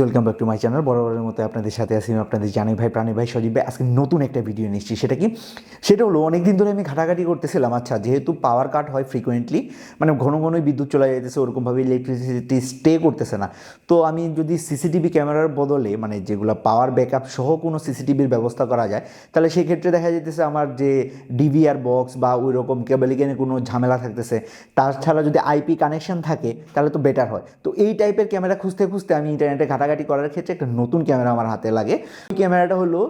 Welcome back to my channel. বরাবরের মতো আপনাদের সাথে আছি আমি আপনাদের জানি ভাই, প্রাণী ভাই, সজীব ভাই। আজকে নতুন একটা ভিডিও নিচ্ছি। সেটা হলো অনেকদিন ধরে আমি ঘাটাঘাটি করতেছিলাম। আচ্ছা, যেহেতু পাওয়ার কাট হয় ফ্রিকোয়েন্টলি, মানে ঘন ঘনই বিদ্যুৎ চলে যাইতেছে, ওরকমভাবে ইলেকট্রিসিটি স্টে করতেছে না। তো আমি যদি সিসিটিভি ক্যামেরার বদলে মানে যেগুলো পাওয়ার ব্যাকআপ সহ কোনো সিসিটিভির ব্যবস্থা করা যায়, তাহলে সেক্ষেত্রে দেখা যাইতেছে আমার যে ডিভিআর বক্স বা ওই রকম কেবলিংয়ে কোনো ঝামেলা থাকতেছে। তাছাড়া যদি আইপি কানেকশন থাকে তাহলে তো বেটার হয়। তো এই টাইপের ক্যামেরা খুঁজতে খুঁজতে আমি ইন্টারনেটে ঘাটাঘাটি করার ক্ষেত্রে একটা নতুন ক্যামেরা আমার হাতে লাগে। ওই ক্যামেরাটা হলো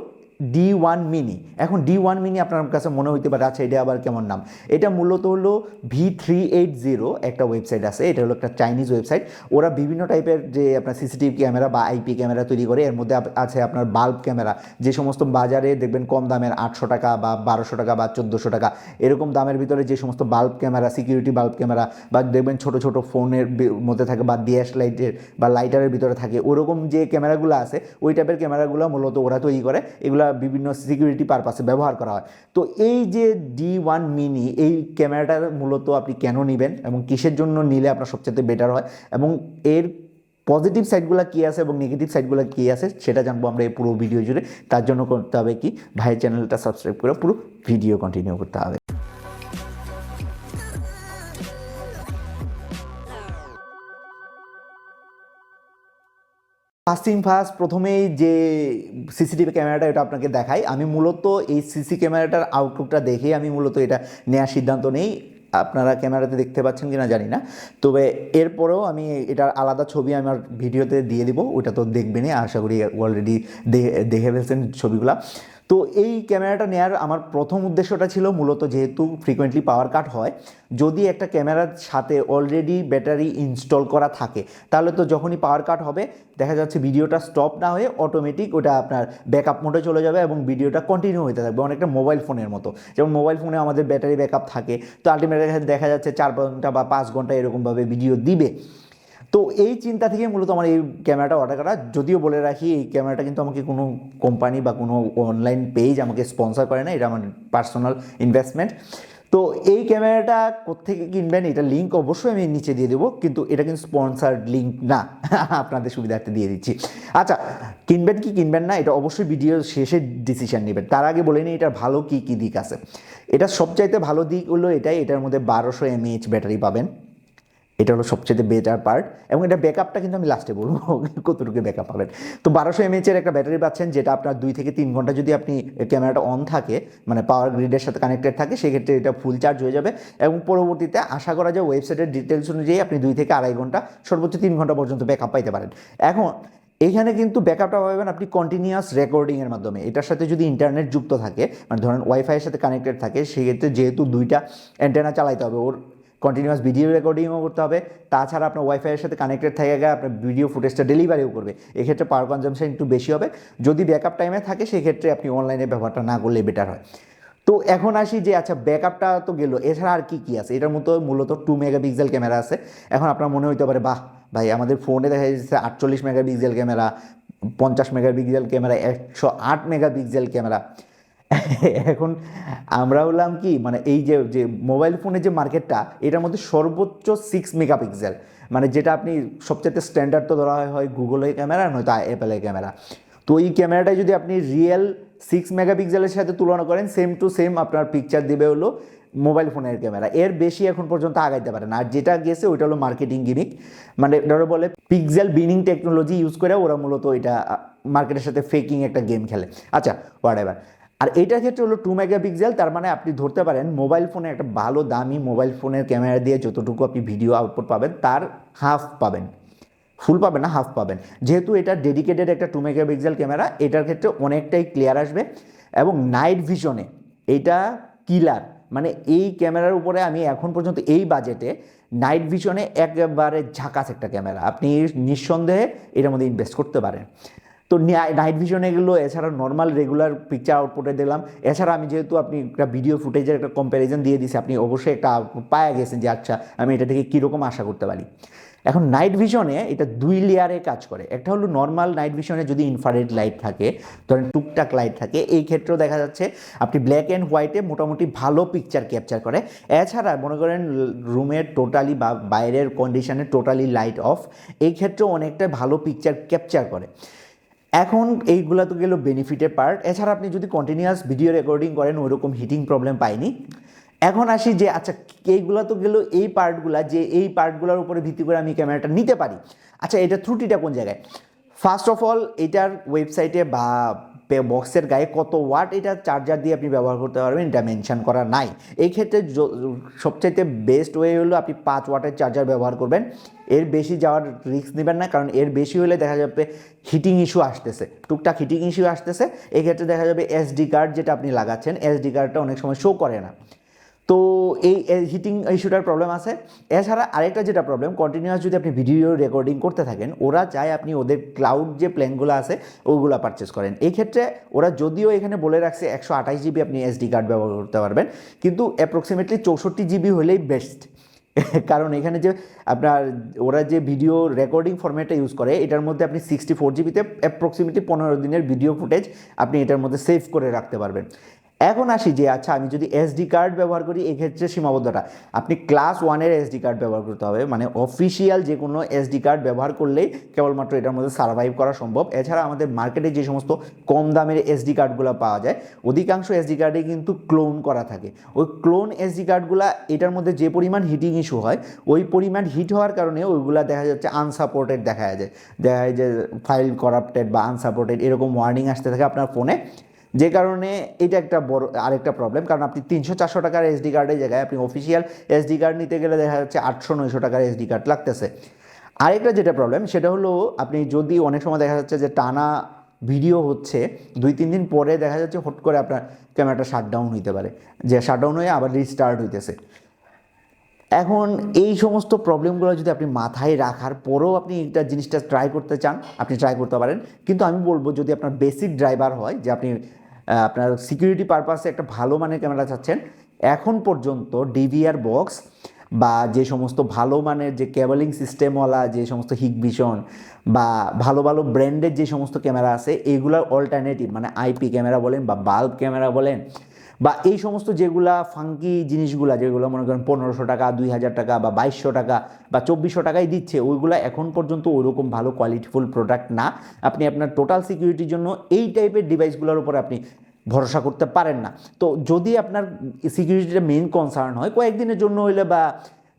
D1 মিনি। এখন D1 মিনি আপনার কাছে মনে হইতে পারে আচ্ছা এটা আবার কেমন নাম। এটা মূলত হলো V380 একটা ওয়েবসাইট আছে। এটা হলো একটা চাইনিজ ওয়েবসাইট। ওরা বিভিন্ন টাইপের যে আপনার সিসিটিভি ক্যামেরা বা আইপি ক্যামেরা তৈরি করে। এর মধ্যে আছে আপনার বাল্ব ক্যামেরা, যে সমস্ত বাজারে দেখবেন কম দামের 800 টাকা বা 1200 টাকা বা 1400 টাকা এরকম দামের ভিতরে যে সমস্ত bulb camera, security bulb camera, বা দেখবেন ছোট ছোট ফোনের মধ্যে থাকে বা ডিএস লাইটের বা লাইটারের ভিতরে থাকে, ওরকম যে ক্যামেরাগুলো আছে ওই টাইপের ক্যামেরাগুলো মূলত ওরা তৈরি করে। এগুলো বিভিন্ন সিকিউরিটি পারপাসে ব্যবহার করা হয়। তো এই যে D1 মিনি, এই ক্যামেরাটা মূলত আপনি কেন নেবেন এবং কিসের জন্য নিলে আপনার সবচেয়ে বেটার হয় এবং এর পজিটিভ সাইডগুলো কী আছে এবং নেগেটিভ সাইডগুলো কী আছে সেটা জানবো আমরা এই পুরো ভিডিও জুড়ে। তার জন্য করতে হবে কি, ভাইয়ের চ্যানেলটা সাবস্ক্রাইব করে পুরো ভিডিও কন্টিনিউ করতে হবে। ফার্স্ট প্রথমেই যে সিসিটিভি ক্যামেরাটা এটা আপনাকে দেখাই। আমি মূলত এই সিসি ক্যামেরাটার আউটলুকটা দেখেই আমি মূলত এটা নেওয়ার সিদ্ধান্ত নেই। আপনারা ক্যামেরাতে দেখতে পাচ্ছেন কিনা জানি না, তবে এরপরেও আমি এটার আলাদা ছবি আমার ভিডিওতে দিয়ে দিব, ওটা তো দেখবেনই আশা করি, অলরেডি দেখে ফেলছেন ছবিগুলা। তো এই ক্যামেরাটা নেওয়ার আমার প্রথম উদ্দেশ্যটা ছিল মূলত, যেহেতু ফ্রিকোয়েন্টলি পাওয়ার কাট হয়, যদি একটা ক্যামেরার সাথে অলরেডি ব্যাটারি ইনস্টল করা থাকে তাহলে তো যখনই পাওয়ার কাট হবে দেখা যাচ্ছে ভিডিওটা স্টপ না হয়ে অটোমেটিক ওটা আপনার ব্যাকআপ মোডে চলে যাবে এবং ভিডিওটা কন্টিনিউ হতে থাকবে, অনেকটা মোবাইল ফোনের মতো। যেমন মোবাইল ফোনে আমাদের ব্যাটারি ব্যাকআপ থাকে, তো আলটিমেটলি দেখা যাচ্ছে 4 ঘন্টা বা 5 ঘন্টা এরকমভাবে ভিডিও দিবে। তো এই চিন্তা থেকে মূলত আমার এই ক্যামেরাটা অর্ডার করা। যদিও বলে রাখি, এই ক্যামেরাটা কিন্তু আমাকে কোনো কোম্পানি বা কোনো অনলাইন পেজ আমাকে স্পন্সর করে না, এটা আমার পার্সোনাল ইনভেস্টমেন্ট। তো এই ক্যামেরাটা কোত্থেকে কিনবেন এটা লিঙ্ক অবশ্যই আমি নিচে দিয়ে দেবো, কিন্তু এটা কিন্তু স্পন্সার্ড লিঙ্ক না, আপনাদের সুবিধার্থে দিয়ে দিচ্ছি। আচ্ছা, কিনবেন কি কিনবেন না এটা অবশ্যই ভিডিও শেষে ডিসিশন নেবেন। তার আগে বলে নিই এটার ভালো কী কী দিক আছে। এটা সবচাইতে ভালো দিক হলো এটাই, এটার মধ্যে 1200 mAh ব্যাটারি পাবেন। এটা হলো সবচেয়ে বেটার পার্ট, এবং এটা ব্যাকআপটা কিন্তু আমি লাস্টে বলবো কতটুকু ব্যাকআপ পাবেন। তো 1200 mAh একটা ব্যাটারি পাচ্ছেন, যেটা আপনার 2 থেকে 3 ঘন্টা যদি আপনি ক্যামেরাটা অন থাকে, মানে পাওয়ার গ্রিডের সাথে কানেক্টেড থাকে, সেক্ষেত্রে এটা ফুল চার্জ হয়ে যাবে এবং পরবর্তীতে আশা করা যায় ওয়েবসাইটের ডিটেলস অনুযায়ী আপনি 2 থেকে 2.5 ঘন্টা, সর্বোচ্চ 3 ঘন্টা পর্যন্ত ব্যাকআপ পাইতে পারেন। এখন এইখানে কিন্তু ব্যাকআপটা পাবেন আপনি কন্টিনিউয়াস রেকর্ডিংয়ের মাধ্যমে। এটার সাথে যদি ইন্টারনেট যুক্ত থাকে, মানে ধরেন ওয়াইফাইয়ের সাথে কানেক্টেড থাকে, সেক্ষেত্রে যেহেতু 2টা অ্যান্টেনা চালাইতে হবে, ওর কন্টিনিউয়াস ভিডিও রেকর্ডিংও করতে হবে, তাছাড়া আপনার ওয়াইফাইয়ের সাথে কানেক্টেড থেকে গেলে আপনার ভিডিও ফুটেজটা ডেলিভারিও করবে। এক্ষেত্রে পাওয়ার কনজাম্পশন একটু বেশি হবে। যদি ব্যাকআপ টাইমে থাকে সেক্ষেত্রে আপনি অনলাইনে ব্যবহারটা না করলে বেটার হয়। তো এখন আসি যে আচ্ছা ব্যাকআপটা তো গেল, এছাড়া আর কী আছে। এটার মতো মূলত 2 মেগাপিক্সেল ক্যামেরা আছে। এখন আপনার মনে হইতে পারে বাহ ভাই, আমাদের ফোনে দেখা যাচ্ছে 48 megapixel camera, 50 megapixel camera, 108 megapixel camera. এখন আমরা হলাম কি, মানে এই যে যে মোবাইল ফোনের যে মার্কেটটা, এটার মধ্যে সর্বোচ্চ 6 মেগাপিক্সেল, মানে যেটা আপনি সবচেয়ে স্ট্যান্ডার্ড তো ধরা হয় গুগলের ক্যামেরা নয়তো অ্যাপেলের ক্যামেরা। তো এই ক্যামেরাটাই যদি আপনি রিয়েল 6 মেগাপিক্সেলের সাথে তুলনা করেন, সেম টু সেম আপনার পিকচার দিবে হলো মোবাইল ফোনের ক্যামেরা। এর বেশি এখন পর্যন্ত আগাইতে পারে না। আর যেটা গেছে ওইটা হলো মার্কেটিং গিমিক, মানে ধরো বলে পিক্সেল বিনিং টেকনোলজি ইউজ করে ওরা মূলত এটা মার্কেটের সাথে ফেকিং একটা গেম খেলে। আচ্ছা হোয়াটএভার। আর এইটার ক্ষেত্রে হলো 2 মেগাপিক্সেল, তার মানে আপনি ধরতে পারেন মোবাইল ফোনে একটা ভালো দামি মোবাইল ফোনের ক্যামেরা দিয়ে যতটুকু আপনি ভিডিও আউটপুট পাবেন তার হাফ পাবেন, ফুল পাবেন না, হাফ পাবেন। যেহেতু এটা ডেডিকেটেড একটা 2 মেগাপিক্সেল ক্যামেরা, এটার ক্ষেত্রে অনেকটাই ক্লিয়ার আসবে এবং নাইট ভিশনে এটা কিলার। মানে এই ক্যামেরার উপরে আমি এখন পর্যন্ত এই বাজেটে নাইট ভিশনে একেবারে ঝাকাস একটা ক্যামেরা, আপনি নিঃসন্দেহে এটার মধ্যে ইনভেস্ট করতে পারেন। তো নাইট ভিশন এগুলো, এছাড়া নর্মাল রেগুলার পিকচার আউটপুটে দিলাম। এছাড়া আমি যেহেতু আপনি একটা ভিডিও ফুটেজের একটা কম্প্যারিজন দিয়ে দিছি, আপনি অবশ্যই একটা আউটপুট পাওয়া গেছেন যে আচ্ছা আমি এটা থেকে কীরকম আশা করতে পারি। এখন নাইট ভিশনে এটা 2 লেয়ারে কাজ করে। একটা হলো নর্মাল নাইট ভিশনে যদি ইনফ্রারেড লাইট থাকে, ধরেন টুকটাক লাইট থাকে, এই ক্ষেত্রেও দেখা যাচ্ছে আপনি ব্ল্যাক অ্যান্ড হোয়াইটে মোটামুটি ভালো পিকচার ক্যাপচার করে। এছাড়া মনে করেন রুমের টোটালি বা বাইরের কন্ডিশনে টোটালি লাইট অফ, এই ক্ষেত্রেও অনেকটা ভালো পিকচার ক্যাপচার করে। এখন এইগুলো তো গেল বেনিফিটের পার্ট। এছাড়া আপনি যদি কন্টিনিউয়াস ভিডিও রেকর্ডিং করেন ওইরকম হিটিং প্রবলেম পাইনি। এখন আসি যে আচ্ছা এইগুলো তো গেল এই পার্টগুলা, যে এই পার্টগুলোর উপরে ভিত্তি করে আমি ক্যামেরাটা নিতে পারি। আচ্ছা এটা ত্রুটিটা কোন জায়গায়? ফার্স্ট অফ অল এটার ওয়েবসাইটে বা বক্সের গায়ে কত ওয়াট এটা চার্জার দিয়ে আপনি ব্যবহার করতে পারবেন এটা মেনশন করা নাই। এই ক্ষেত্রে সবচাইতে বেস্ট ওয়ে হলো আপনি 5 ওয়াটের চার্জার ব্যবহার করবেন। এর বেশি যাওয়ার রিস্ক নেবেন না, কারণ এর বেশি হলে দেখা যাবে হিটিং ইস্যু আসতেছে, টুকটাক হিটিং ইস্যু আসতেছে। এই ক্ষেত্রে দেখা যাবে এসডি কার্ড যেটা আপনি লাগাচ্ছেন, এসডি কার্ডটা অনেক সময় শো করে না, তো এই হিটিং ইস্যুটার প্রবলেম আছে। এছাড়া আরেকটা যেটা প্রবলেম, কন্টিনিউয়াস যদি আপনি ভিডিও রেকর্ডিং করতে থাকেন, ওরা চায় আপনি ওদের ক্লাউড যে প্ল্যানগুলো আছে ওগুলো পারচেস করেন। এই ক্ষেত্রে ওরা যদিও এখানে বলে রাখছে 128 জিবি আপনি এসডি কার্ড ব্যবহার করতে পারবেন, কিন্তু অ্যাপ্রক্সিমেটলি 64 জিবি হলেই বেস্ট। কারণ এখানে যে আপনার ওরা যে ভিডিও রেকর্ডিং ফরম্যাটটা ইউজ করে এটার মধ্যে আপনি 64 জিবিতে অ্যাপ্রক্সিমেটলি 15 দিনের ভিডিও ফুটেজ আপনি এটার মধ্যে সেভ করে রাখতে পারবেন। এখন আসি যে আচ্ছা আমি যদি এসডি কার্ড ব্যবহার করি, এক্ষেত্রে সীমাবদ্ধতা, আপনি ক্লাস 1-এর এসডি কার্ড ব্যবহার করতে হবে, মানে অফিসিয়াল যে কোনো এসডি কার্ড ব্যবহার করলেই কেবলমাত্র এটার মধ্যে সার্ভাইভ করা সম্ভব। এছাড়া আমাদের মার্কেটে যে সমস্ত কম দামের এসডি কার্ডগুলো পাওয়া যায়, অধিকাংশ এসডি কার্ডে কিন্তু ক্লোন করা থাকে। ওই ক্লোন এসডি কার্ডগুলো এটার মধ্যে যে পরিমাণ হিটিং ইস্যু হয়, ওই পরিমাণ হিট হওয়ার কারণে ওইগুলা দেখা যাচ্ছে আনসাপোর্টেড দেখা যায় যে ফাইল করাপ্টেড বা আনসাপোর্টেড এরকম ওয়ার্নিং আসতে থাকে আপনার ফোনে, যে কারণে এটা একটা বড় আরেকটা প্রবলেম। কারণ আপনি 300-400 টাকার এসডি কার্ডের জায়গায় আপনি অফিসিয়াল এসডি কার্ড নিতে গেলে দেখা যাচ্ছে 800-900 টাকার এসডি কার্ড লাগতেছে। আরেকটা যেটা প্রবলেম সেটা হলো আপনি যদি অনেক সময় দেখা যাচ্ছে যে টানা ভিডিও হচ্ছে 2-3 দিন পরে দেখা যাচ্ছে হট করে আপনার ক্যামেরাটা শাটডাউন হইতে পারে, যে শাটডাউন হয়ে আবার রিস্টার্ট হইতেছে। এখন এই সমস্ত প্রবলেমগুলো যদি আপনি মাথায় রাখার পরেও আপনি এটা জিনিসটা ট্রাই করতে চান, আপনি ট্রাই করতে পারেন। কিন্তু আমি বলবো যদি আপনার বেসিক ড্রাইভার হয়, যে আপনি আপনার সিকিউরিটি পারপাসে একটা ভালো মানের ক্যামেরা চাচ্ছেন, এখন পর্যন্ত ডিভিআর বক্স বা যে সমস্ত ভালো মানের যে কেবলিং সিস্টেমওয়ালা যে সমস্ত হিগভিশন বা ভালো ভালো ব্র্যান্ডের যে সমস্ত ক্যামেরা আছে, এইগুলার অল্টারনেটিভ মানে আইপি ক্যামেরা বলেন বা বাল্ব ক্যামেরা বলেন বা এই সমস্ত যেগুলা ফাঙ্কি জিনিসগুলা যেগুলো মনে করেন 1500 টাকা, 2000 টাকা বা 2200 টাকা বা 2400 টাকায় দিচ্ছে, ওইগুলা এখন পর্যন্ত ওইরকম ভালো কোয়ালিটিফুল প্রোডাক্ট না। আপনি আপনার টোটাল সিকিউরিটির জন্য এই টাইপের ডিভাইসগুলোর উপর আপনি ভরসা করতে পারেন না। তো যদি আপনার সিকিউরিটিটা মেইন কনসার্ন হয়, কয়েকদিনের জন্য হইলে বা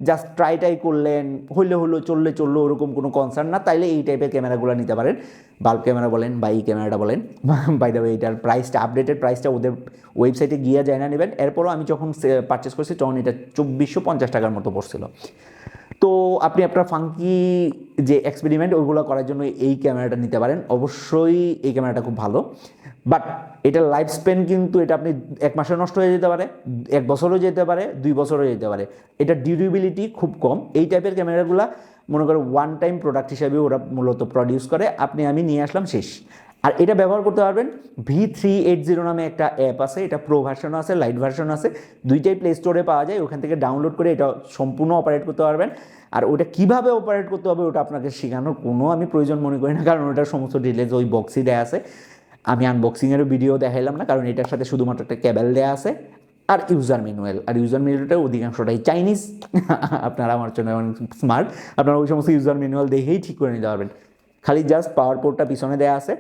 জাস্ট ট্রাই করলেন, হলো চললো ওরকম কোনো কনসার্ন না, তাইলে এই টাইপের ক্যামেরাগুলো নিতে পারেন। বাল্ব ক্যামেরা বলেন বা এই ক্যামেরাটা বলেন। বাই দ্য ওয়ে এটার প্রাইসটা, আপডেটেড প্রাইসটা ওদের ওয়েবসাইটে গিয়ে যায় না নেবেন। এরপরও আমি যখন পারচেস করছি তখন এটা 2450 টাকার মতো পড়ছিল। তো আপনি আপনার ফাঙ্কি যে এক্সপেরিমেন্ট ওইগুলো করার জন্য এই ক্যামেরাটা নিতে পারেন। অবশ্যই এই ক্যামেরাটা খুব ভালো, বাট এটার লাইফ স্প্যান কিন্তু এটা আপনি 1 মাসে নষ্ট হয়ে যেতে পারে, 1 বছরও যেতে পারে, 2 বছরও যেতে পারে। এটা ডিউরেবিলিটি খুব কম। এই টাইপের ক্যামেরাগুলো মনে করো ওয়ান টাইম প্রোডাক্ট হিসাবে ওরা মূলত প্রডিউস করে, আমি নিয়ে আসলাম শেষ। আর এটা ব্যবহার করতে পারবেন V380 নামে একটা অ্যাপ আছে, এটা প্রো ভার্সন আছে, লাইট ভার্সন আছে, দুইটাই প্লে স্টোরে পাওয়া যায়, ওখান থেকে ডাউনলোড করে এটা সম্পূর্ণ অপারেট করতে পারবেন। আর ওটা কীভাবে অপারেট করতে হবে ওটা আপনাকে শেখানোর কোনো আমি প্রয়োজন মনে করি না, কারণ ওটার সমস্ত ডিটেলস ওই বক্সই দেওয়া আছে। আমি আনবক্সিংয়েরও ভিডিও দেখাইলাম না, কারণ এটার সাথে শুধুমাত্র একটা কেবল দেওয়া আছে আর ইউজার ম্যানুয়াল। আর ইউজার ম্যানুয়ালটা অধিকাংশটাই চাইনিজ। আপনারা আমার জন্য স্মার্ট, আপনারা ওই সমস্ত ইউজার ম্যানুয়াল দেখেই ঠিক করে নিতে পারবেন। খালি জাস্ট পাওয়ার পোর্টটা পিছনে দেওয়া আছে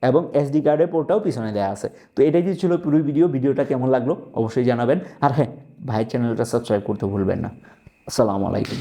এবং এসডি কার্ডের পোর্টটাও পিছনে দেওয়া আছে। তো এটাই যে ছিল পুরো ভিডিওটা কেমন লাগলো অবশ্যই জানাবেন। আর হ্যাঁ, ভাইয়ের চ্যানেলটা সাবস্ক্রাইব করতে ভুলবেন না। আসসালামু আলাইকুম।